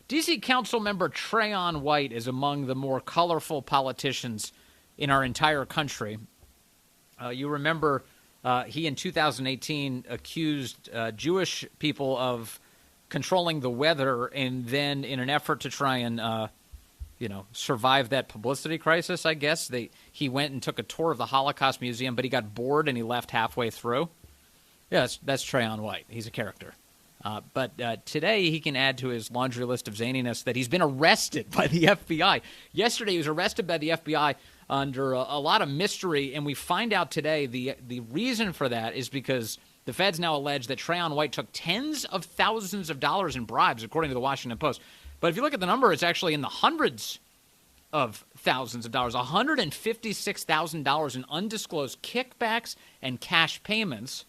D.C. Council member Trayon White is among the more colorful politicians in our entire country. You remember he in 2018 accused Jewish people of controlling the weather, and then in an effort to try and survive that publicity crisis, I guess, he went and took a tour of the Holocaust Museum, but he got bored and he left halfway through. Yeah, that's Trayon White. He's a character. But today he can add to his laundry list of zaniness that he's been arrested by the FBI. Yesterday he was arrested by the FBI under a lot of mystery, and we find out today the reason for that is because the feds now allege that Trayon White took tens of thousands of dollars in bribes, according to the Washington Post. But if you look at the number, it's actually in the hundreds of thousands of dollars, $156,000 in undisclosed kickbacks and cash payments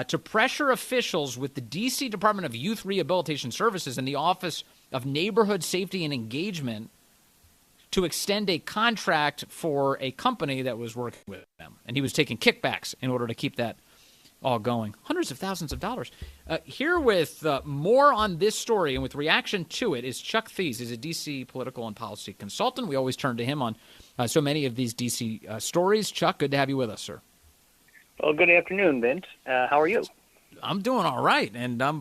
to pressure officials with the D.C. Department of Youth Rehabilitation Services and the Office of Neighborhood Safety and Engagement to extend a contract for a company that was working with them. And he was taking kickbacks in order to keep that all going. Hundreds of thousands of dollars. Here with more on this story and with reaction to it is Chuck Theiss. He's a D.C. political and policy consultant. We always turn to him on so many of these D.C. stories. Chuck, good to have you with us, sir. Well, good afternoon, Vince. How are you? I'm doing all right,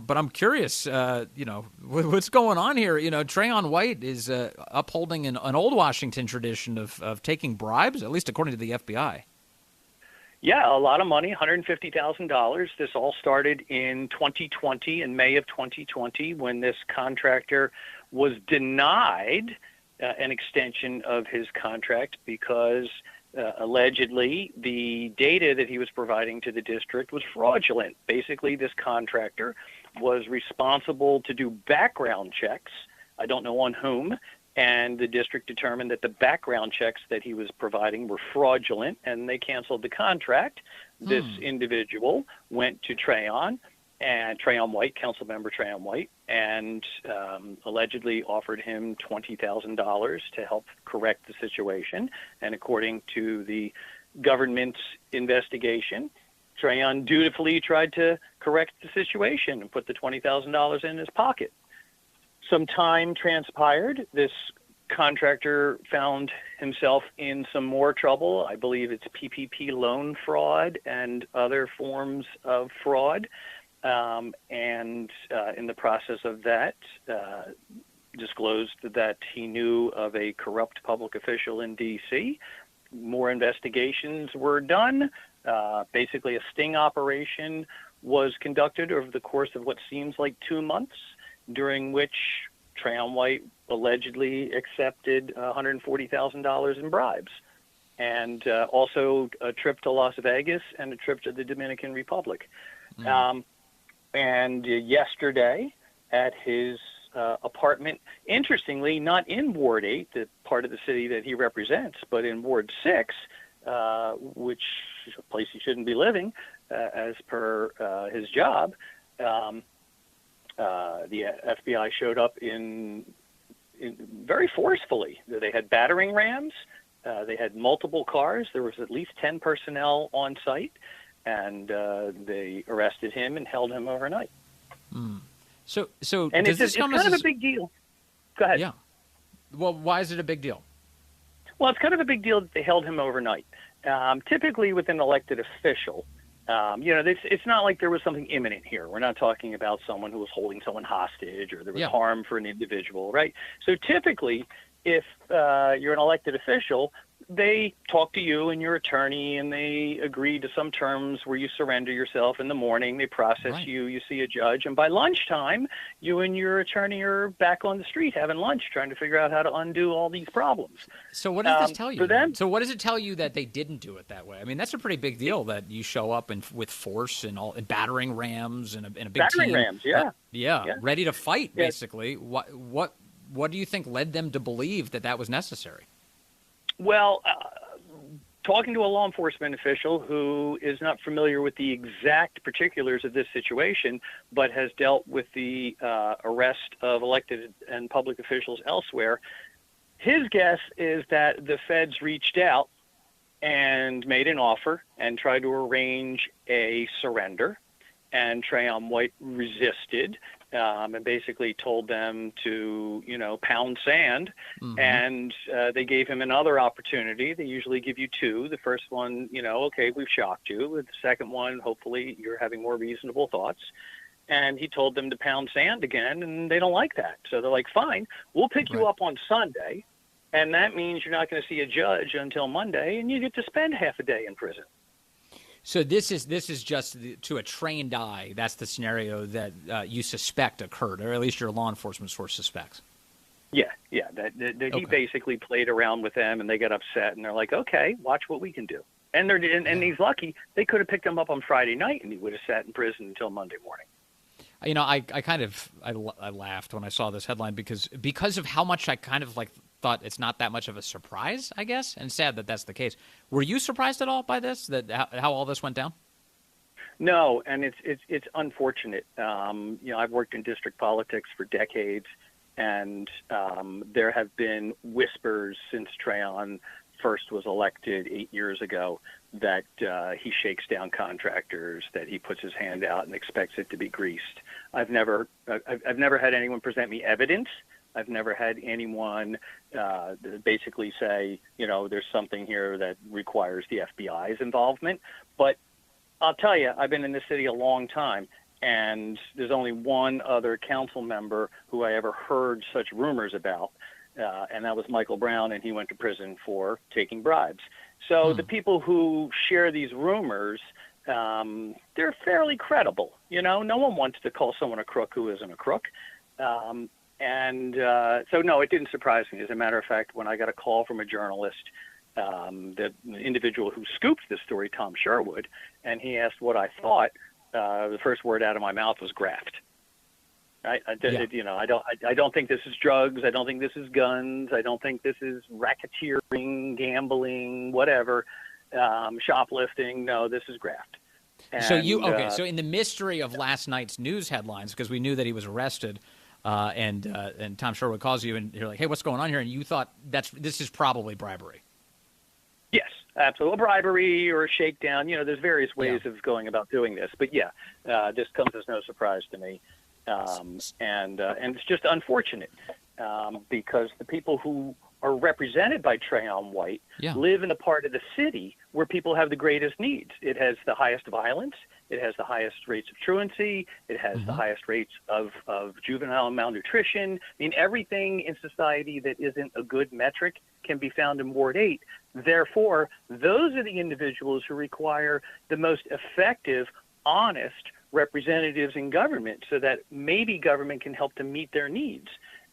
but I'm curious, what's going on here? Trayon White is upholding an old Washington tradition of taking bribes, at least according to the FBI. Yeah, a lot of money, $150,000. This all started in 2020, in May of 2020, when this contractor was denied an extension of his contract because allegedly the data that he was providing to the district was fraudulent. Basically, this contractor was responsible to do background checks. I don't know on whom. And the district determined that the background checks that he was providing were fraudulent, and they canceled the contract. This individual went to Trayon White, council member Trayon White, and allegedly offered him $20,000 to help correct the situation. And according to the government's investigation, Trayon dutifully tried to correct the situation and put the $20,000 in his pocket. Some time transpired. This contractor found himself in some more trouble. I believe it's PPP loan fraud and other forms of fraud. And in the process of that, disclosed that he knew of a corrupt public official in D.C. More investigations were done. Basically, a sting operation was conducted over the course of what seems like 2 months, during which Trayon White allegedly accepted $140,000 in bribes, and also a trip to Las Vegas and a trip to the Dominican Republic. And yesterday at his apartment, interestingly, not in Ward 8, the part of the city that he represents, but in Ward 6, which is a place he shouldn't be living as per his job, the FBI showed up in very forcefully. They had battering rams. They had multiple cars. There was at least 10 personnel on site, and they arrested him and held him overnight. So and does it's this come kind as of a big deal. Go ahead. Yeah. Well, why is it a big deal? Well, it's kind of a big deal that they held him overnight. Typically with an elected official, it's not like there was something imminent here. We're not talking about someone who was holding someone hostage or there was harm for an individual, right? So typically, if you're an elected official, they talk to you and your attorney, and they agree to some terms where you surrender yourself in the morning. They process you. You see a judge. And by lunchtime, you and your attorney are back on the street having lunch, trying to figure out how to undo all these problems. So what does this tell you? For them, so what does it tell you that they didn't do it that way? I mean, that's a pretty big deal that you show up with force and battering rams and a big battering team. Rams, yeah. Ready to fight, basically. What do you think led them to believe that was necessary? Well, talking to a law enforcement official who is not familiar with the exact particulars of this situation, but has dealt with the arrest of elected and public officials elsewhere, his guess is that the feds reached out and made an offer and tried to arrange a surrender, and Trayon White resisted, and basically told them to, pound sand. And they gave him another opportunity. They usually give you two. The first one, okay, we've shocked you. The second one, hopefully you're having more reasonable thoughts. And he told them to pound sand again, and they don't like that. So they're like, fine, we'll pick you up on Sunday, and that means you're not going to see a judge until Monday, and you get to spend half a day in prison. So this is just to a trained eye. That's the scenario that you suspect occurred, or at least your law enforcement source suspects. Yeah. He basically played around with them, and they got upset, and they're like, "Okay, watch what we can do." And he's lucky. They could have picked him up on Friday night, and he would have sat in prison until Monday morning. I laughed when I saw this headline because of how much I kind of thought it's not that much of a surprise, I guess, and sad that that's the case. Were you surprised at all by this, how all this went down? No, and it's unfortunate. I've worked in district politics for decades, and there have been whispers since Trayon first was elected 8 years ago that he shakes down contractors, that he puts his hand out and expects it to be greased. I've never had anyone present me evidence. I've never had anyone basically say, there's something here that requires the FBI's involvement. But I'll tell you, I've been in this city a long time, and there's only one other council member who I ever heard such rumors about, and that was Michael Brown, and he went to prison for taking bribes. So the people who share these rumors, they're fairly credible. No one wants to call someone a crook who isn't a crook. So, no, it didn't surprise me. As a matter of fact, when I got a call from a journalist, the individual who scooped this story, Tom Sherwood, and he asked what I thought, the first word out of my mouth was graft. I don't think this is drugs. I don't think this is guns. I don't think this is racketeering, gambling, whatever, shoplifting. No, this is graft. And, so in the mystery of last night's news headlines, because we knew that he was arrested, and Tom Sherwood calls you and you're like, hey, what's going on here? And you thought this is probably bribery. Yes, absolutely. Bribery or a shakedown. There's various ways of going about doing this. But this comes as no surprise to me. And it's just unfortunate because the people who are represented by Trayon White live in a part of the city where people have the greatest needs. It has the highest violence. It has the highest rates of truancy. It has the highest rates of juvenile malnutrition. I mean, everything in society that isn't a good metric can be found in Ward 8. Therefore, those are the individuals who require the most effective, honest representatives in government so that maybe government can help to meet their needs.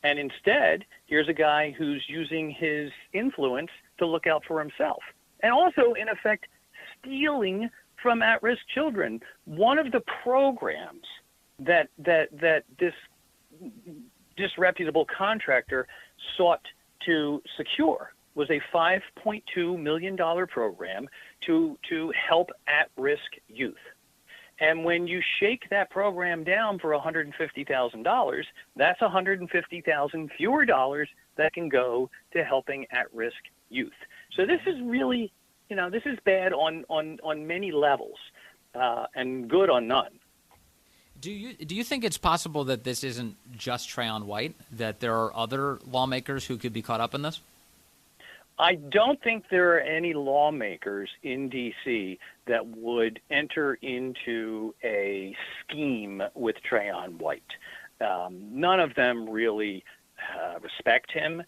And instead, here's a guy who's using his influence to look out for himself and also, in effect, stealing from at-risk children. One of the programs that this disreputable contractor sought to secure was a $5.2 million program to help at-risk youth. And when you shake that program down for $150,000, that's $150,000 fewer dollars that can go to helping at-risk youth. So this is really, this is bad on many levels, and good on none. Do you think it's possible that this isn't just Trayon White, that there are other lawmakers who could be caught up in this? I don't think there are any lawmakers in D.C. that would enter into a scheme with Trayon White. None of them really respect him.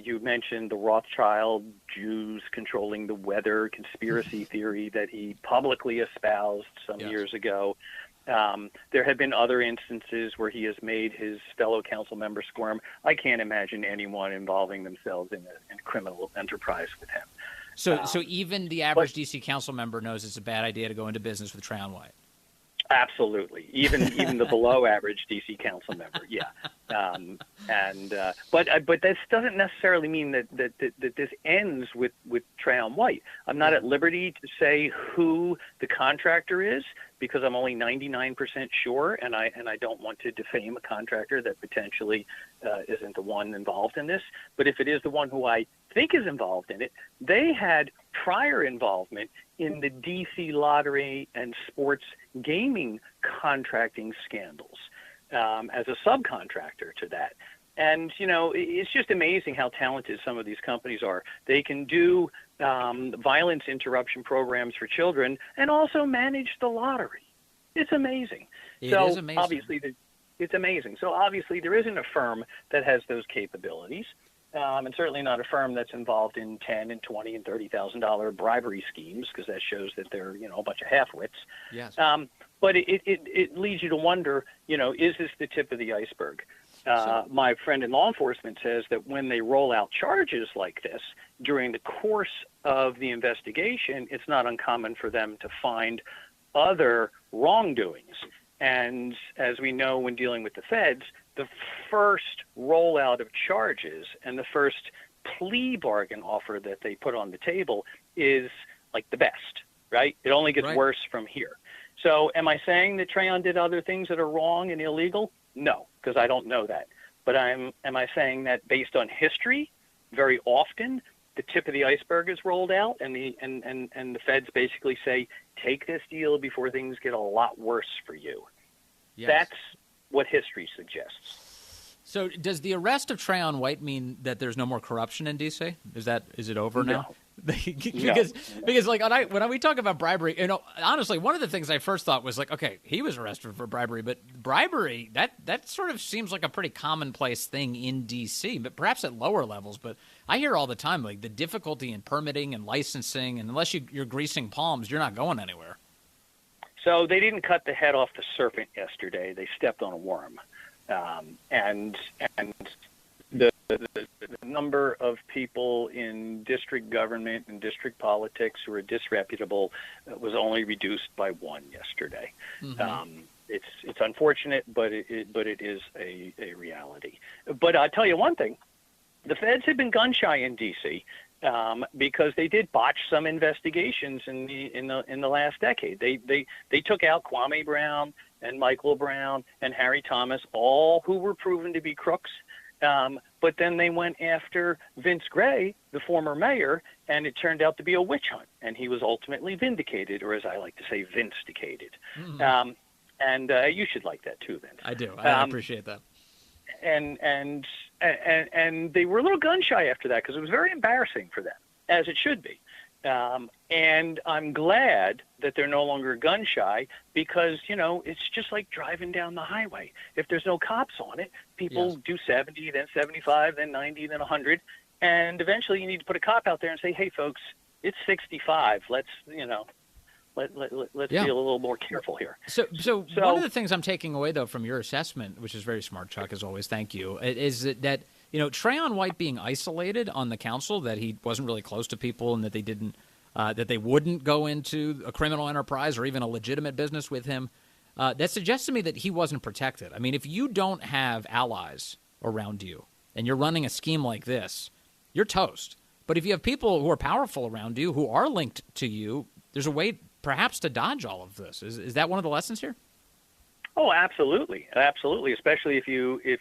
You mentioned the Rothschild Jews controlling the weather conspiracy theory that he publicly espoused some years ago. There have been other instances where he has made his fellow council members squirm. I can't imagine anyone involving themselves in a criminal enterprise with him. So even the average D.C. council member knows it's a bad idea to go into business with Trayon White. Absolutely, even the below average D.C. council member, but this doesn't necessarily mean that this ends with Trayon White. I'm not at liberty to say who the contractor is because I'm only 99% sure, and I don't want to defame a contractor that potentially isn't the one involved in this. But if it is the one who I think is involved in it, they had prior involvement in the D.C. lottery and sports gaming contracting scandals. as a subcontractor to that. And, it's just amazing how talented some of these companies are. They can do violence interruption programs for children and also manage the lottery. It's amazing. It is amazing. Obviously, it's amazing. So obviously there isn't a firm that has those capabilities, and certainly not a firm that's involved in $10,000 and $20,000 and $30,000 bribery schemes, because that shows that they're a bunch of half-wits. Yes. But it leads you to wonder, is this the tip of the iceberg? My friend in law enforcement says that when they roll out charges like this during the course of the investigation, it's not uncommon for them to find other wrongdoings. And as we know, when dealing with the feds, the first rollout of charges and the first plea bargain offer that they put on the table is like the best, right? It only gets worse from here. So am I saying that Trayon did other things that are wrong and illegal? No, because I don't know that. But am I saying that based on history, very often the tip of the iceberg is rolled out, and the feds basically say, take this deal before things get a lot worse for you. Yes. That's what history suggests. So does the arrest of Trayon White mean that there's no more corruption in D.C.? Is it over now? because like when we talk about bribery, honestly, one of the things I first thought was like, okay, he was arrested for bribery, but bribery, that sort of seems like a pretty commonplace thing in D.C., but perhaps at lower levels. But I hear all the time, like, the difficulty in permitting and licensing, and unless you're greasing palms, you're not going anywhere. So they didn't cut the head off the serpent yesterday. They stepped on a worm. And the number of people in district government and district politics who are disreputable was only reduced by one yesterday. Mm-hmm. It's unfortunate, but it is a reality. But I'll tell you one thing: the feds have been gun shy in D.C. Because they did botch some investigations in the last decade. They took out Kwame Brown and Michael Brown and Harry Thomas, all who were proven to be crooks. But then they went after Vince Gray, the former mayor, and it turned out to be a witch hunt, and he was ultimately vindicated, or as I like to say, vinsticated. Mm-hmm. And you should like that too, Vince. I do. I appreciate that. And they were a little gun shy after that because it was very embarrassing for them, as it should be. And I'm glad that they're no longer gun shy because, it's just like driving down the highway. If there's no cops on it, people do 70, then 75, then 90, then 100. And eventually you need to put a cop out there and say, hey, folks, it's 65. Let's be a little more careful here. So one of the things I'm taking away, though, from your assessment, which is very smart, Chuck, as always, thank you, is that Trayon White being isolated on the council, that he wasn't really close to people and that they wouldn't go into a criminal enterprise or even a legitimate business with him, that suggests to me that he wasn't protected. I mean, if you don't have allies around you and you're running a scheme like this, you're toast. But if you have people who are powerful around you, who are linked to you, there's a way perhaps to dodge all of this. Is that one of the lessons here? Oh, absolutely. Absolutely. Especially if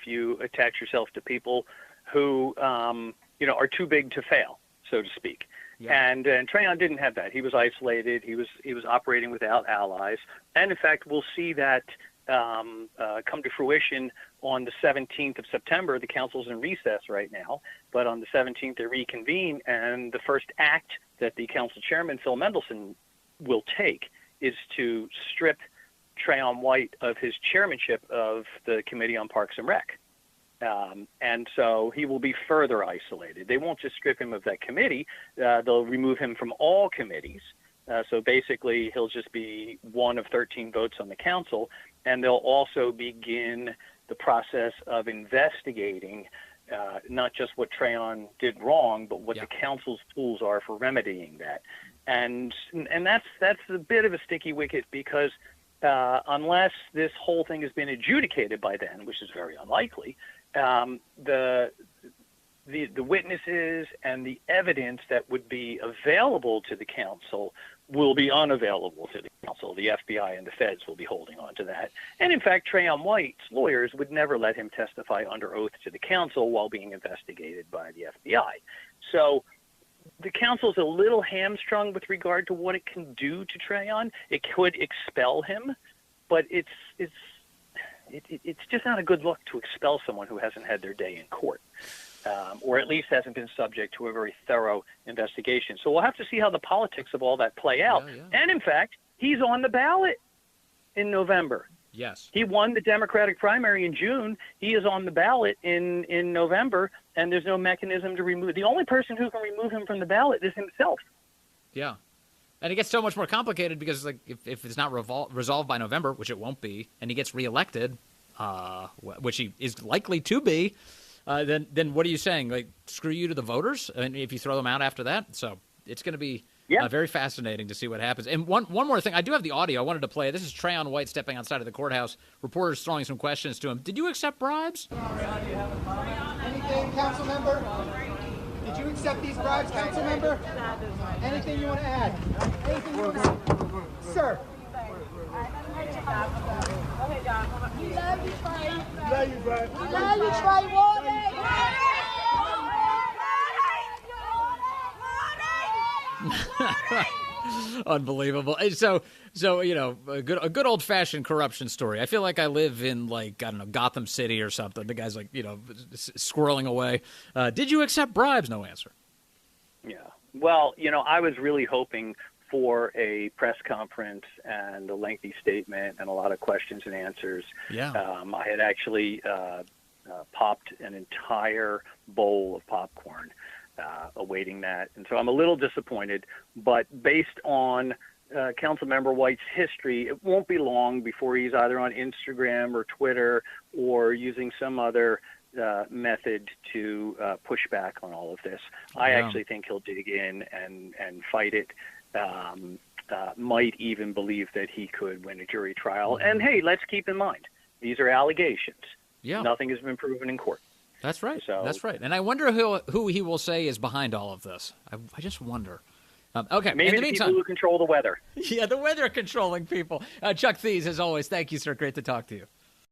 you attach yourself to people who, are too big to fail, so to speak. Yeah. And Trayon didn't have that. He was isolated. He was operating without allies. And in fact, we'll see that come to fruition on the 17th of September. The council's in recess right now, but on the 17th they reconvene, and the first act that the council chairman, Phil Mendelson, will take is to strip Trayon White of his chairmanship of the Committee on Parks and Rec. And so he will be further isolated. They won't just strip him of that committee. They'll remove him from all committees. So basically he'll just be one of 13 votes on the council, and they'll also begin the process of investigating not just what Trayon did wrong, but what the council's tools are for remedying that. And that's a bit of a sticky wicket because unless this whole thing has been adjudicated by then, which is very unlikely, the witnesses and the evidence that would be available to the council will be unavailable to the council. The FBI and the feds will be holding on to that. And in fact, Trayon White's lawyers would never let him testify under oath to the council while being investigated by the FBI. So the council's a little hamstrung with regard to what it can do to Trayon. It could expel him, but it's it's just not a good look to expel someone who hasn't had their day in court, or at least hasn't been subject to a very thorough investigation. So we'll have to see how the politics of all that play out. And in fact, he's on the ballot in November. Yes. He won the Democratic primary in June. He is on the ballot in November, and there's no mechanism to remove. The only person who can remove him from the ballot is himself. Yeah. And it gets so much more complicated because, like, if it's not resolved by November, which it won't be, and he gets reelected, which he is likely to be, then what are you saying? Like, screw you to the voters? I mean, if you throw them out after that? So it's going to be very fascinating to see what happens. And one more thing. I do have the audio. I wanted to play it. This is Trayon White stepping outside of the courthouse. Reporters throwing some questions to him. Did you accept bribes? Anything, council member? Did you accept these bribes, council member? Anything you want to add? Anything you want to say? Sir. Love you, Trey. Unbelievable. So you know, a good old fashioned corruption story. I feel like I live in, like, I don't know, Gotham City or something. The guy's like, you know, squirreling away. Did you accept bribes? No answer. Yeah. Well, you know, I was really hoping for a press conference and a lengthy statement and a lot of questions and answers. Yeah. I had actually popped an entire bowl of popcorn awaiting that. And so I'm a little disappointed, but based on Councilmember White's history, it won't be long before he's either on Instagram or Twitter or using some other method to push back on all of this. I actually think he'll dig in and fight it. Might even believe that he could win a jury trial. And hey, let's keep in mind, these are allegations. Yeah. Nothing has been proven in court. That's right. So, that's right. And I wonder who he will say is behind all of this. I just wonder. Okay. Maybe in the the meantime, people who control the weather. Yeah, the weather controlling people. Chuck Theiss, as always, thank you, sir. Great to talk to you.